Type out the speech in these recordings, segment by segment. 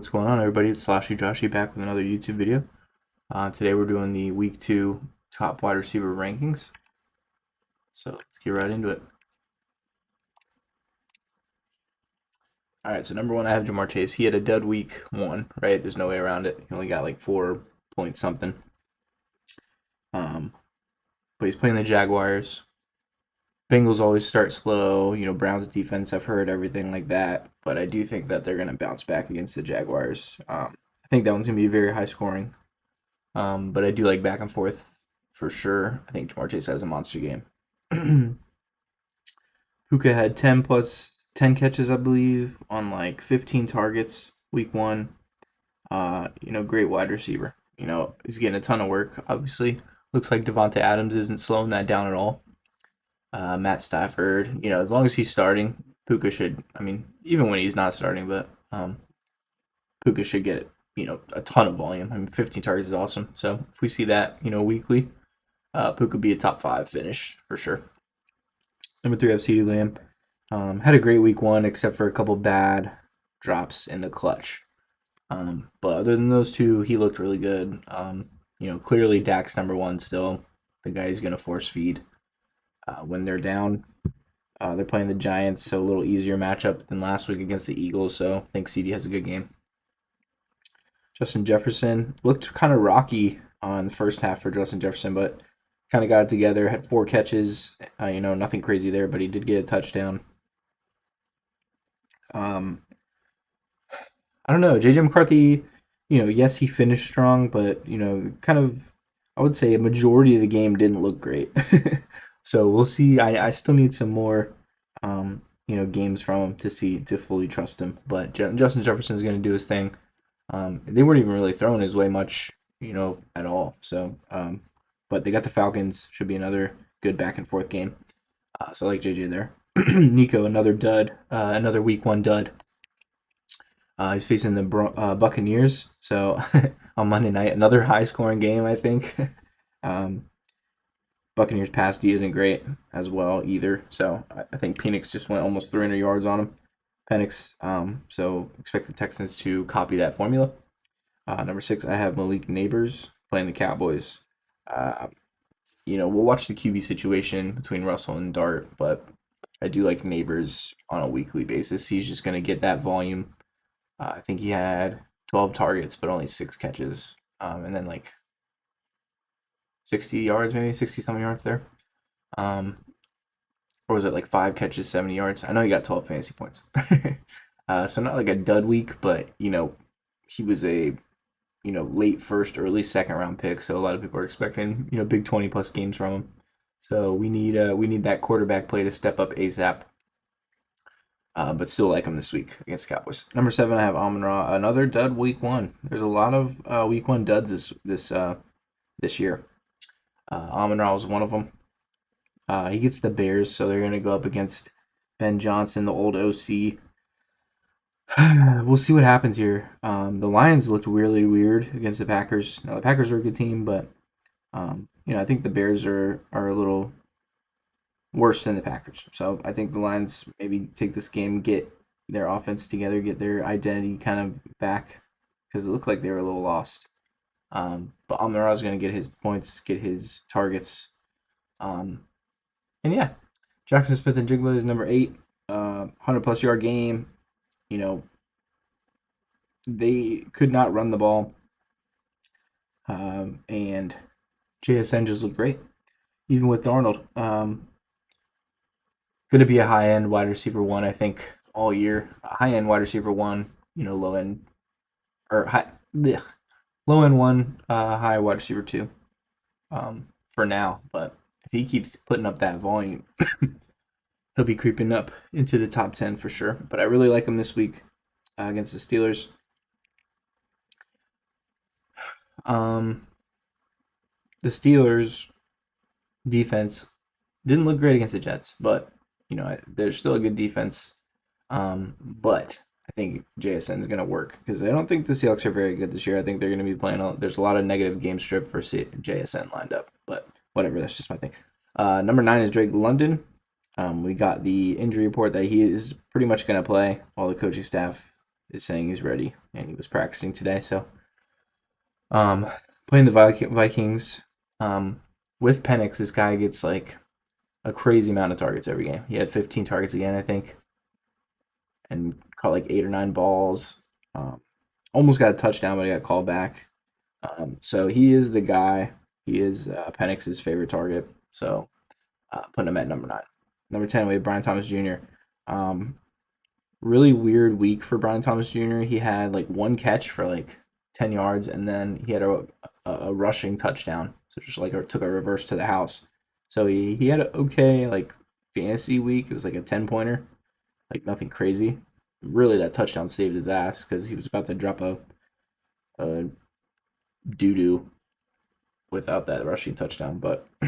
What's going on, everybody? It's Slashy Joshy back with another YouTube video. Today we're doing the Week 2 top wide receiver rankings. So let's get right into it. All right, so number one, I have Ja'Marr Chase. He had a dud week 1, right? There's no way around it. He only got like 4 point something. But he's playing the Jaguars. Bengals always start slow. Browns defense, I've heard everything like that. But I do think that they're going to bounce back against the Jaguars. I think that one's going to be very high scoring. But I do like back and forth for sure. I think Ja'Marr Chase has a monster game. Puka had 10 plus 10 catches, I believe, on like 15 targets week 1. Great wide receiver. He's getting a ton of work, obviously. Looks like Devonta Adams isn't slowing that down at all. Matt Stafford, as long as he's starting, Puka should, even when he's not starting, but Puka should get, a ton of volume. 15 targets is awesome. So if we see that, weekly, Puka could be a top 5 finish for sure. Number 3, I have CeeDee Lamb. Had a great week 1, except for a couple bad drops in the clutch. But other than those two, he looked really good. Clearly Dak's number 1 still. The guy's going to force feed when they're down. They're playing the Giants, so a little easier matchup than last week against the Eagles. So I think CD has a good game. Justin Jefferson looked kind of rocky on the first half for Justin Jefferson, but kind of got it together. Had 4 catches. Nothing crazy there, but he did get a touchdown. I don't know. JJ McCarthy, yes, he finished strong, but kind of, I would say a majority of the game didn't look great. So we'll see. I still need some more, games from him to fully trust him. But Justin Jefferson is going to do his thing. They weren't even really throwing his way much, at all. So, but they got the Falcons. Should be another good back and forth game. So I like JJ there. Nico, another dud, another week 1 dud. He's facing the Buccaneers. So on Monday night, another high scoring game, I think. Buccaneers pass D isn't great as well either. So I think Penix just went almost 300 yards on him. Penix. So expect the Texans to copy that formula. Number 6, I have Malik Nabers playing the Cowboys. We'll watch the QB situation between Russell and Dart, but I do like Nabers on a weekly basis. He's just going to get that volume. I think he had 12 targets, but only 6 catches, and then like 60 yards, maybe 60 something yards there. Or was it like 5 catches, 70 yards? I know he got 12 fantasy points. So not like a dud week, but he was a late first, early second round pick. So a lot of people are expecting big 20 plus games from him. So we need that quarterback play to step up ASAP. But still like him this week against the Cowboys. Number 7, I have Amon-Ra, another dud week 1. There's a lot of week 1 duds this year. Amon-Ra was one of them. He gets the Bears, so they're going to go up against Ben Johnson, the old OC. We'll see what happens here. The Lions looked really weird against the Packers. Now the Packers are a good team, but I think the Bears are a little worse than the Packers. So I think the Lions maybe take this game, get their offense together, get their identity kind of back, because it looked like they were a little lost. But Amon-Ra is going to get his points, get his targets. And yeah, Jackson Smith-Njigba is number 8, 100-plus yard game. They could not run the ball. And JSN just looked great, even with Darnold. Going to be a high-end wide receiver 1, I think, all year. A high-end wide receiver 1, low-end, or low-end 1, high wide receiver 2 for now. But if he keeps putting up that volume, he'll be creeping up into the top 10 for sure. But I really like him this week against the Steelers. The Steelers defense didn't look great against the Jets, but they're still a good defense. But I think JSN is going to work because I don't think the Seahawks are very good this year. I think they're going to be playing. There's a lot of negative game strip for JSN lined up, but whatever. That's just my thing. Number 9 is Drake London. We got the injury report that he is pretty much going to play. All the coaching staff is saying he's ready, and he was practicing today. So, um, playing the Vikings, um, with Penix, this guy gets like a crazy amount of targets every game. He had 15 targets again, I think, and caught like 8 or 9 balls. Um, almost got a touchdown, but he got called back. So he is the guy. He is Penix's favorite target. So putting him at number 9. Number 10, we have Brian Thomas Jr. Um, really weird week for Brian Thomas Jr. He had like one catch for like 10 yards, and then he had a rushing touchdown. So just like took a reverse to the house. So he had an okay like fantasy week. It was like a 10 pointer, like nothing crazy. Really, that touchdown saved his ass because he was about to drop a doo doo without that rushing touchdown. But I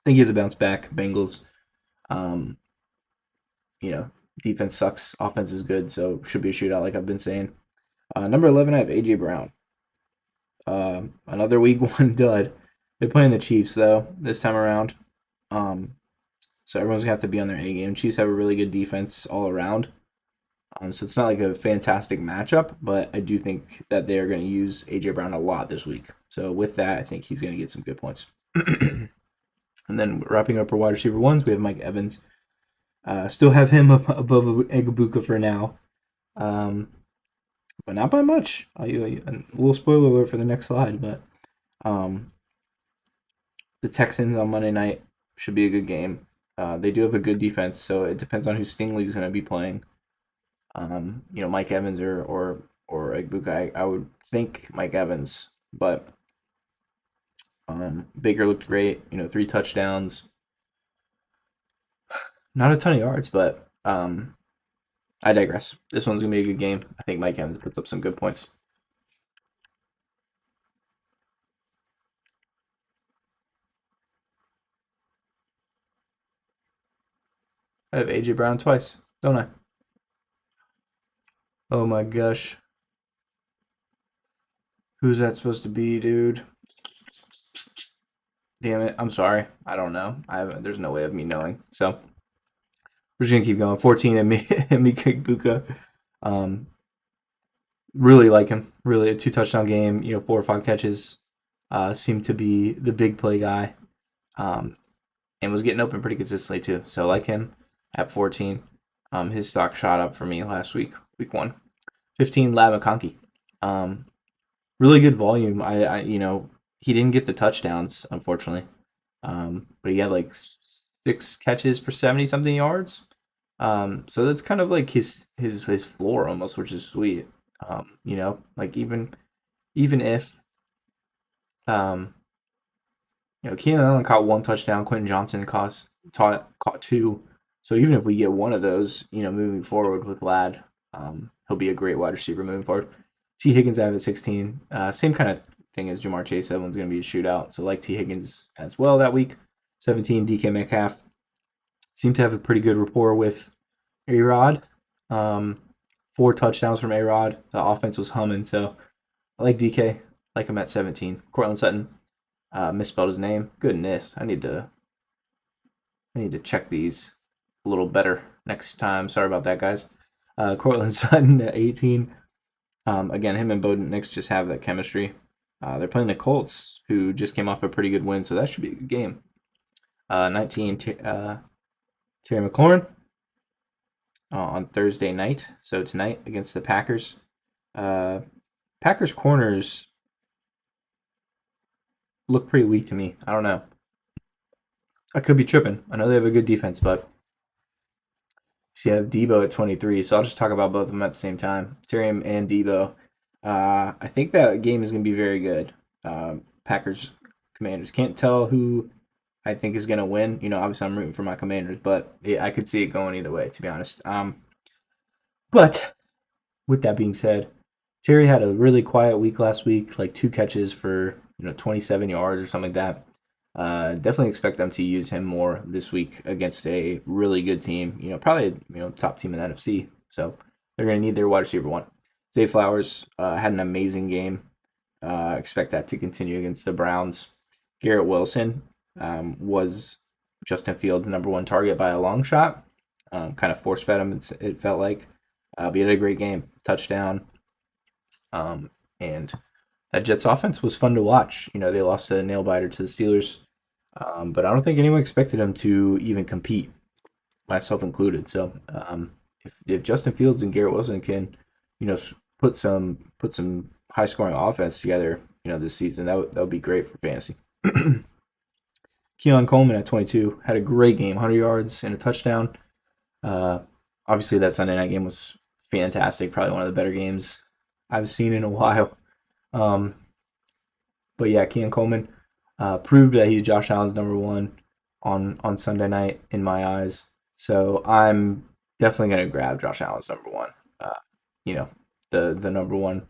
think he has a bounce back. Bengals, um, you know, defense sucks, offense is good, so should be a shootout like I've been saying. Number 11, I have AJ Brown. Another week one dud. They're playing the Chiefs though this time around. Um, so everyone's gonna have to be on their A game. Chiefs have a really good defense all around. So it's not like a fantastic matchup, but I do think that they're going to use AJ Brown a lot this week. So with that, I think he's going to get some good points. And then wrapping up our wide receiver ones, we have Mike Evans. Still have him above Egbuka for now, but not by much. A little spoiler alert for the next slide, but um, the Texans on Monday night should be a good game. They do have a good defense, so it depends on who Stingley's going to be playing. Mike Evans or Egbuka. I would think Mike Evans, but Baker looked great. 3 touchdowns, not a ton of yards, but I digress. This one's gonna be a good game. I think Mike Evans puts up some good points. I have AJ Brown twice, don't I? Oh my gosh, who's that supposed to be, dude? Damn it, I'm sorry. I don't know. I haven't. There's no way of me knowing. So we're just gonna keep going. 14 and me and me Buka. Um, really like him. Really a 2 touchdown game. 4 or 5 catches. Seemed to be the big play guy. Um, and was getting open pretty consistently too. So I like him at 14. His stock shot up for me last week 1. 15, Lab McConkey. Um, really good volume. He didn't get the touchdowns unfortunately, but he had like 6 catches for 70 something yards. So that's kind of like his floor almost, which is sweet. Like even if um, Keenan Allen caught 1 touchdown, Quentin Johnson caught 2. So even if we get one of those, moving forward with Lad, he'll be a great wide receiver moving forward. T. Higgins out at 16. Same kind of thing as Jamar Chase. That one's going to be a shootout. So like T. Higgins as well that week. 17, DK Metcalf. Seemed to have a pretty good rapport with A-Rod. 4 touchdowns from A-Rod. The offense was humming. So I like DK. Like him at 17. Cortland Sutton. Misspelled his name. Goodness, I need to check these a little better next time. Sorry about that, guys. Cortland Sutton at 18. Again, him and Bowden Nix just have that chemistry. They're playing the Colts, who just came off a pretty good win, so that should be a good game. 19, Terry McLaurin on Thursday night, so tonight against the Packers. Packers corners look pretty weak to me. I don't know. I could be tripping. I know they have a good defense, but see, I have Debo at 23, so I'll just talk about both of them at the same time. Tyrion and Debo. I think that game is going to be very good. Packers, Commanders. Can't tell who I think is going to win. Obviously I'm rooting for my Commanders, but yeah, I could see it going either way, to be honest. But with that being said, Terry had a really quiet week last week, like 2 catches for 27 yards or something like that. Definitely expect them to use him more this week against a really good team. Probably top team in the NFC. So they're going to need their wide receiver 1. Zay Flowers had an amazing game. Expect that to continue against the Browns. Garrett Wilson was Justin Fields' number 1 target by a long shot. Kind of force fed him. It felt like. But he had a great game, touchdown, and that Jets offense was fun to watch. They lost a nail biter to the Steelers, but I don't think anyone expected them to even compete, myself included. So if Justin Fields and Garrett Wilson can, put some high scoring offense together, this season, that would be great for fantasy. Keon Coleman at 22 had a great game, 100 yards and a touchdown. Uh, Obviously, that Sunday night game was fantastic, probably one of the better games I've seen in a while. Um, but yeah, Keon Coleman proved that he's Josh Allen's number one on Sunday night in my eyes. So I'm definitely gonna grab Josh Allen's number one. Uh, you know, the number one,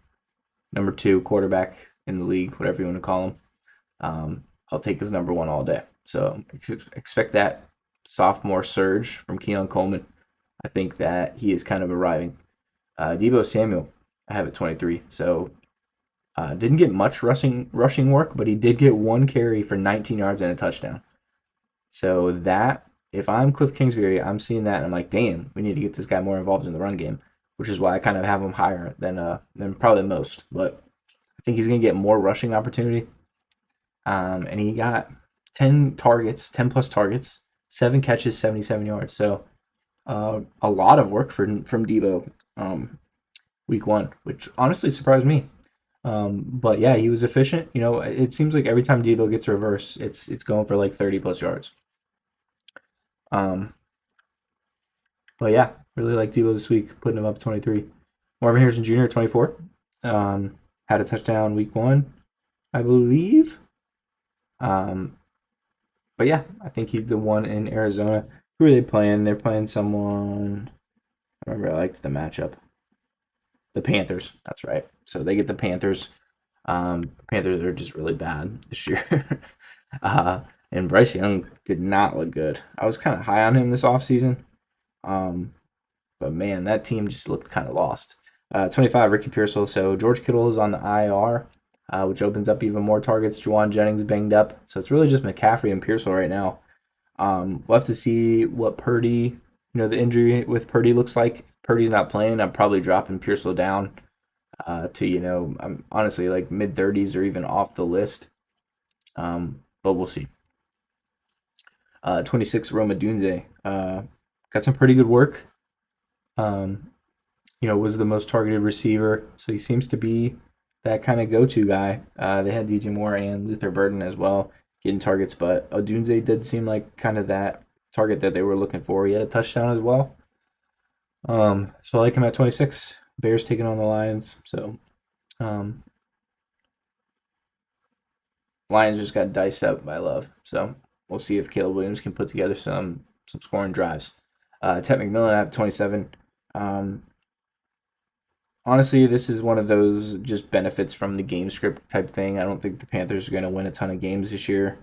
number two quarterback in the league, whatever you want to call him. I'll take his number one all day. So expect that sophomore surge from Keon Coleman. I think that he is kind of arriving. Debo Samuel, I have at 23. So didn't get much rushing work, but he did get one carry for 19 yards and a touchdown. So that, if I'm Cliff Kingsbury, I'm seeing that and I'm like, damn, we need to get this guy more involved in the run game, which is why I kind of have him higher than probably most. But I think he's gonna get more rushing opportunity. And he got 10 targets, 10 plus targets, 7 catches, 77 yards. So a lot of work from Debo week one, which honestly surprised me. But yeah, he was efficient. It seems like every time Debo gets a reverse, it's going for like 30 plus yards. Um, but yeah, really like Debo this week, putting him up 23. Marvin Harrison Jr. 24. Had a touchdown week one, I believe. Um, but yeah, I think he's the one in Arizona. Who are they playing? They're playing someone. I remember I liked the matchup. The Panthers. That's right. So they get the Panthers. Panthers are just really bad this year. uh, and Bryce Young did not look good. I was kind of high on him this offseason. Um, but man, that team just looked kind of lost. 25, Ricky Pearsall. So George Kittle is on the IR, which opens up even more targets. Juwan Jennings banged up. So it's really just McCaffrey and Pearsall right now. We'll have to see what Purdy, the injury with Purdy looks like. If Purdy's not playing, I'm probably dropping Pearsall down to, I'm honestly like mid 30s or even off the list. But we'll see. 26, Roma Dunze. Got some pretty good work. Um, was the most targeted receiver. So he seems to be that kind of go-to guy. They had DJ Moore and Luther Burden as well getting targets, but Odunze did seem like kind of that target that they were looking for. He had a touchdown as well. So I like him at 26. Bears taking on the Lions. So um, Lions just got diced up by Love. So we'll see if Caleb Williams can put together some scoring drives. Ted McMillan at 27. Um, Honestly, this is one of those just benefits from the game script type thing. I don't think the Panthers are going to win a ton of games this year.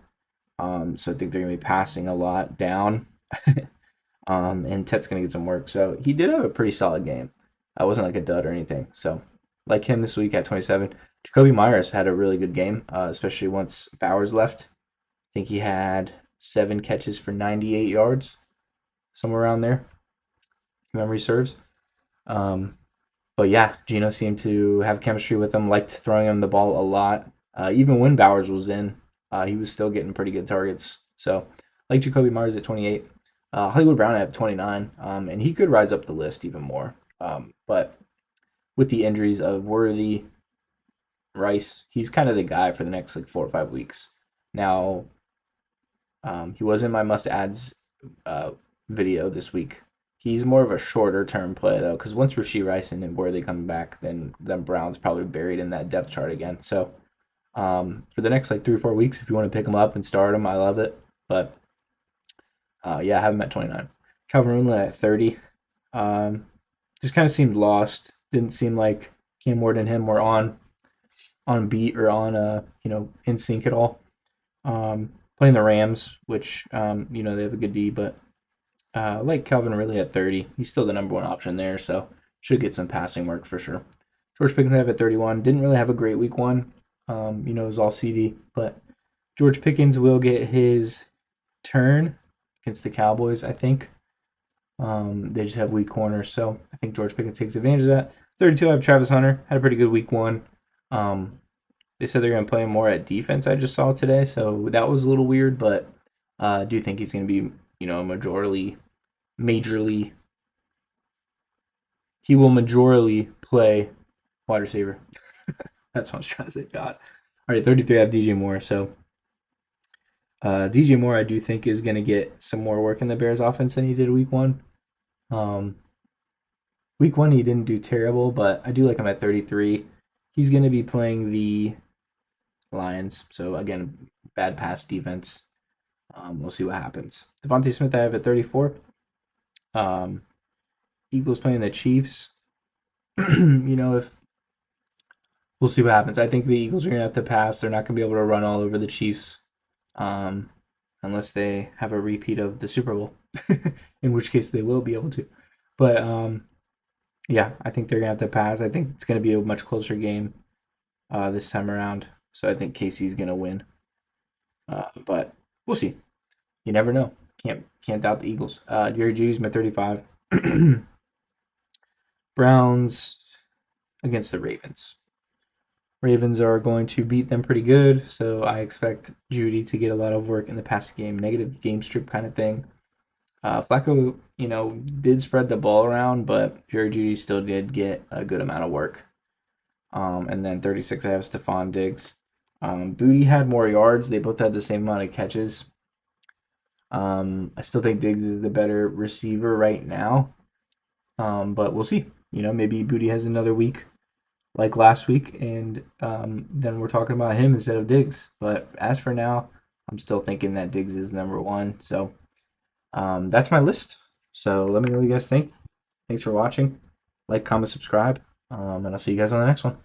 So I think they're going to be passing a lot down. And Ted's going to get some work. So he did have a pretty solid game. I wasn't like a dud or anything. So like him this week at 27. Jacoby Myers had a really good game, especially once Bowers left. I think he had 7 catches for 98 yards, somewhere around there, if memory serves. Um, But yeah, Gino seemed to have chemistry with him, liked throwing him the ball a lot. Even when Bowers was in, he was still getting pretty good targets. So, like Jacoby Myers at 28, Hollywood Brown at 29, and he could rise up the list even more. But with the injuries of Worthy, Rice, he's kind of the guy for the next like 4 or 5 weeks. Now, he was in my must adds uh, video this week. He's more of a shorter term play though, because once Rashee Rice and Worthy come back, then Brown's probably buried in that depth chart again. So for the next like 3 or 4 weeks, if you want to pick him up and start him, I love it. But yeah, I have him at 29. Calvin Ridley at 30. Um, just kind of seemed lost. Didn't seem like Cam Ward and him were on beat or on in sync at all. Playing the Rams, which they have a good D, but like Calvin Ridley at 30, he's still the number one option there, so should get some passing work for sure. George Pickens I have at 31. Didn't really have a great week one. It was all CD, but George Pickens will get his turn against the Cowboys, I think. They just have weak corners, so I think George Pickens takes advantage of that. 32, I have Travis Hunter. Had a pretty good week one. Um, they said they're going to play him more at defense. I just saw today, so that was a little weird, but I do think he's going to be, majorly. He will majorly play wide receiver. That's what I was trying to say. God. All right, 33. I have DJ Moore. So DJ Moore, I do think is going to get some more work in the Bears offense than he did week one. Um, Week one he didn't do terrible, but I do like him at 33. He's going to be playing the Lions, so again, bad pass defense. We'll see what happens. Devontae Smith I have at 34. Um, Eagles playing the Chiefs. If we'll see what happens. I think the Eagles are going to have to pass. They're not going to be able to run all over the Chiefs, um, unless they have a repeat of the Super Bowl, in which case they will be able to. But yeah, I think they're going to have to pass. I think it's going to be a much closer game this time around. So I think KC's going to win. But we'll see. You never know. Can't doubt the Eagles. Jerry Judy's my 35. Browns against the Ravens. Ravens are going to beat them pretty good, so I expect Judy to get a lot of work in the passing game, negative game strip kind of thing. Flacco, did spread the ball around, but Jerry Judy still did get a good amount of work. And then 36, I have Stephon Diggs. Booty had more yards. They both had the same amount of catches. I still think Diggs is the better receiver right now, but we'll see. Maybe Booty has another week like last week, and then we're talking about him instead of Diggs. But as for now, I'm still thinking that Diggs is number one. So that's my list. So let me know what you guys think. Thanks for watching. Like, comment, subscribe, and I'll see you guys on the next one.